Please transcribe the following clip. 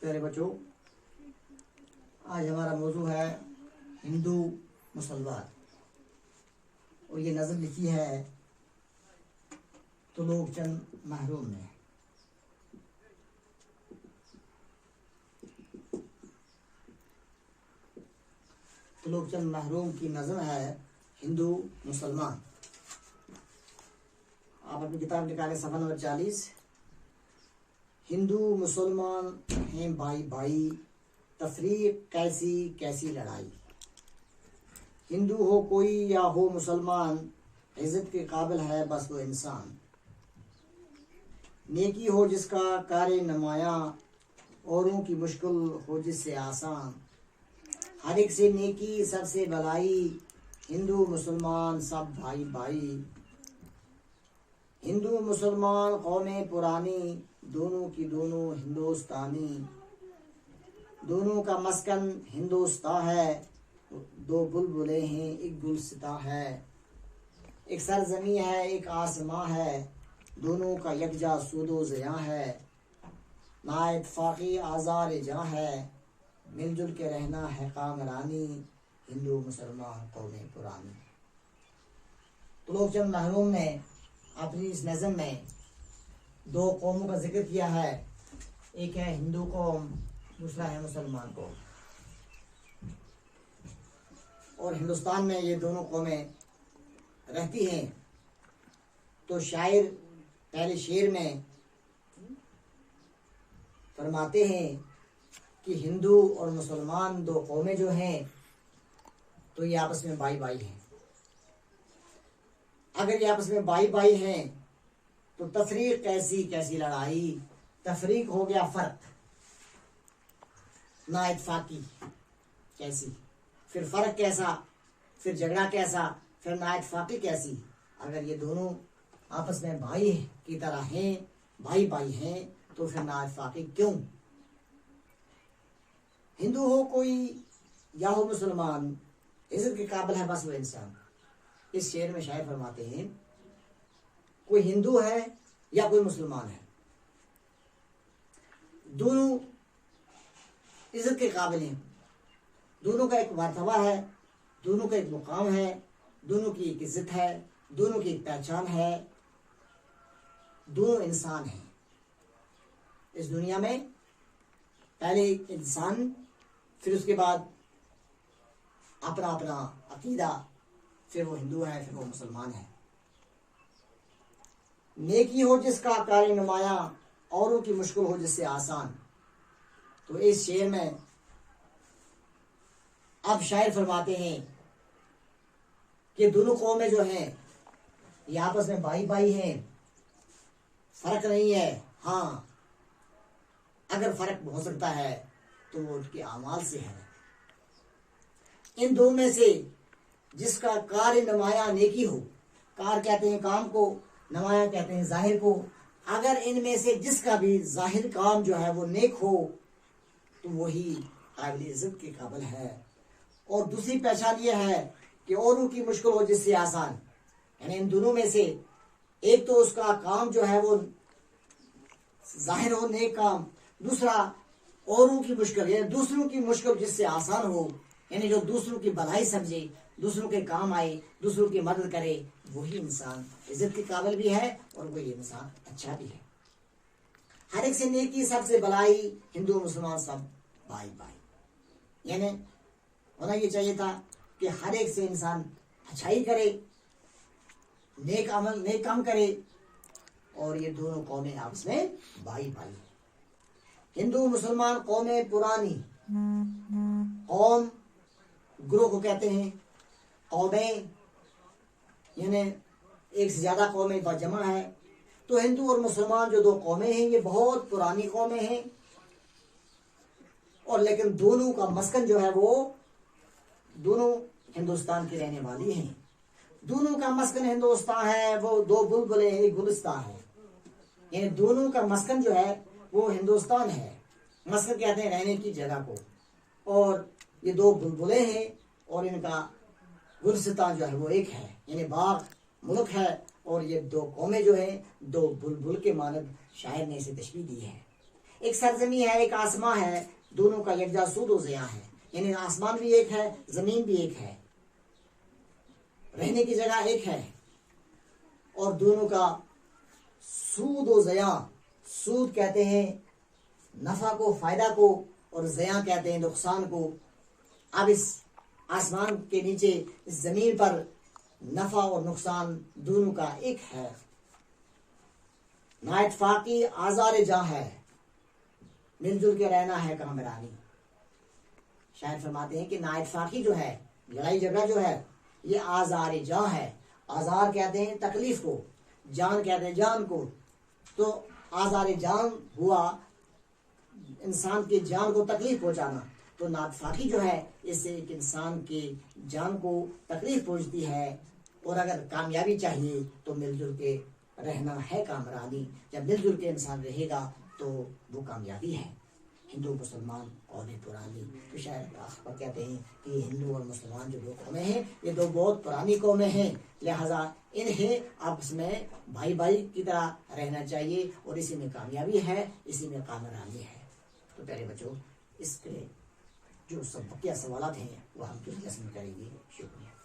प्यारे बच्चों, आज हमारा मौजू है हिंदू मुसलमान। और ये नज़म लिखी है तुलोकचंद महरूम ने। तुलोकचंद महरूम की नज़म है हिंदू मुसलमान। आप अपनी किताब निकालें, सफ़ा नंबर 40। हिंदू मुसलमान हैं भाई भाई, तफरीक कैसी कैसी लड़ाई। हिंदू हो कोई या हो मुसलमान, इज्जत के काबिल है बस वो इंसान। नेकी हो जिसका कारे नमाया, औरों की मुश्किल हो जिससे आसान। हर एक से नेकी सबसे भलाई, हिंदू मुसलमान सब भाई भाई। हिंदू मुसलमान कौमें पुरानी, दोनों की दोनों हिंदुस्तानी। दोनों का मस्कन हिंदुस्तान है, दो बुलबुलें हैं एक गुलसिता है। एक सरजमी है एक आसमां है, दोनों का यकजा सूदो ज़िया है। ना इत्तफाक़ी आज़ार जहाँ है, मिलजुल के रहना है कामरानी। हिंदू मुसलमान कौमें पुरानी। तुलोकचंद महरूम ने अपनी इस नज़म में दो कौमों का जिक्र किया है। एक है हिंदू कौम, दूसरा है मुसलमान कौम। और हिंदुस्तान में ये दोनों कौमें रहती हैं। तो शायर पहले शेर में फरमाते हैं कि हिंदू और मुसलमान दो कौमें जो हैं तो ये आपस में भाई भाई हैं। अगर ये आपस में भाई भाई हैं तो तफरीक कैसी कैसी लड़ाई। तफरीक हो गया फर्क, ना इत्तफाकी कैसी, फिर फर्क कैसा, फिर झगड़ा कैसा, फिर ना इत्तफाकी कैसी। अगर ये दोनों आपस में भाई की तरह हैं, भाई भाई हैं, तो फिर ना इत्तफाकी क्यों। हिंदू हो कोई या हो मुसलमान, इज्जत के काबिल है बस वो इंसान। इस शेर में शायर फरमाते हैं कोई हिंदू है या कोई मुसलमान है, दोनों इज्जत के काबिल हैं। दोनों का एक मर्तबा है, दोनों का एक मुकाम है, दोनों की एक इज्जत है, दोनों की एक पहचान है। दोनों इंसान हैं इस दुनिया में। पहले इंसान, फिर उसके बाद अपना अपना अकीदा, फिर वो हिंदू है, फिर वो मुसलमान है। नेकी हो जिसका कारी नुमाया, औरों की मुश्किल हो जिससे आसान। तो इस शेर में अब शायर फरमाते हैं कि दोनों कौमें जो हैं ये आपस में भाई भाई हैं, फर्क नहीं है। हाँ, अगर फर्क हो सकता है तो वो उनके अमाल से है। इन दो में से जिसका कार नमाया नेकी हो, कार कहते हैं काम को, नमाया कहते हैं जाहिर को। अगर इनमें से जिसका भी जाहिर काम जो है वो नेक हो तो वही काबिल इज्जत के काबिल है। और दूसरी पहचान यह है कि औरों की मुश्किल हो जिससे आसान। यानी इन दोनों में से एक तो उसका काम जो है वो जाहिर हो नेक काम, दूसरा औरों की मुश्किल यानी दूसरों की मुश्किल जिससे आसान हो, यानी जो दूसरों की भलाई समझे, दूसरों के काम आए, दूसरों की मदद करे, वही इंसान इज्जत के काबिल भी है और वही इंसान अच्छा भी है। हर एक से नेकी सबसे भलाई, हिंदू मुसलमान सब भाई भाई। यानी होना ये चाहिए था कि हर एक से इंसान अच्छाई करे, नेक अमल नेक काम करे, और ये दोनों कौमें आपस में भाई भाई। हिंदू मुसलमान कौमें पुरानी। कौम ग्रोह को कहते हैं। कौमें यानी एक से ज्यादा कौमें का जमा है। तो हिंदू और मुसलमान जो दो कौमें हैं ये बहुत पुरानी कौमें हैं। और लेकिन दोनों का मस्कन जो है वो दोनों हिंदुस्तान की रहने वाली हैं। दोनों का मस्कन हिंदुस्तान है, वो दो बुलबुलें एक गुलिस्तान है। यानी दोनों का मस्कन जो है वो हिंदुस्तान है। मस्कन कहते हैं रहने की जगह को। और ये दो बुलबुलें हैं और इनका गुलसितान जो है वो एक है, यानी बाग मुल्क है। और ये दो कौमें जो हैं दो बुलबुल के मानद शायर ने इसे तशबीह दी है। एक सरजमी है, एक आसमां है, दोनों का यकजा सूद व ज़िया है। यानी आसमान भी एक है, जमीन भी एक है, रहने की जगह एक है, और दोनों का सूद व ज़िया, सूद कहते हैं नफा को, फायदा को, और ज़िया कहते हैं नुकसान को। अब इस आसमान के नीचे, इस जमीन पर नफा और नुकसान दोनों का एक है। ना इत्तफाकी आज़ार जहाँ है, मिलजुल के रहना है कामरानी। शायद फरमाते हैं कि ना इत्तफाकी जो है, लड़ाई झगड़ा जो है, ये आज़ार जहाँ है। आज़ार कहते हैं तकलीफ को, जान कहते हैं जान को। तो आज़ार जान हुआ इंसान की जान को तकलीफ पहुंचाना। तो नातफाकी जो है, इससे एक इंसान की जान को तकलीफ पहुंचती है। और अगर कामयाबी चाहिए तो मिलजुल के रहना है कामरानी। जब मिलजुल के इंसान रहेगा तो वो कामयाबी है। हिंदू मुसलमान कौमें पुरानी, तो शायद आखिर कहते हैं कि हिंदू और मुसलमान जो दो कौमें हैं, ये दो बहुत पुरानी कौमें हैं, लिहाजा इन्हें आपस में भाई भाई की तरह रहना चाहिए, और इसी में कामयाबी है, इसी में कामरानी है। तो प्यारे बच्चों, इसके जो सब बकिया सवाल हैं वो हम किस लेसन में करेंगे। शुक्रिया।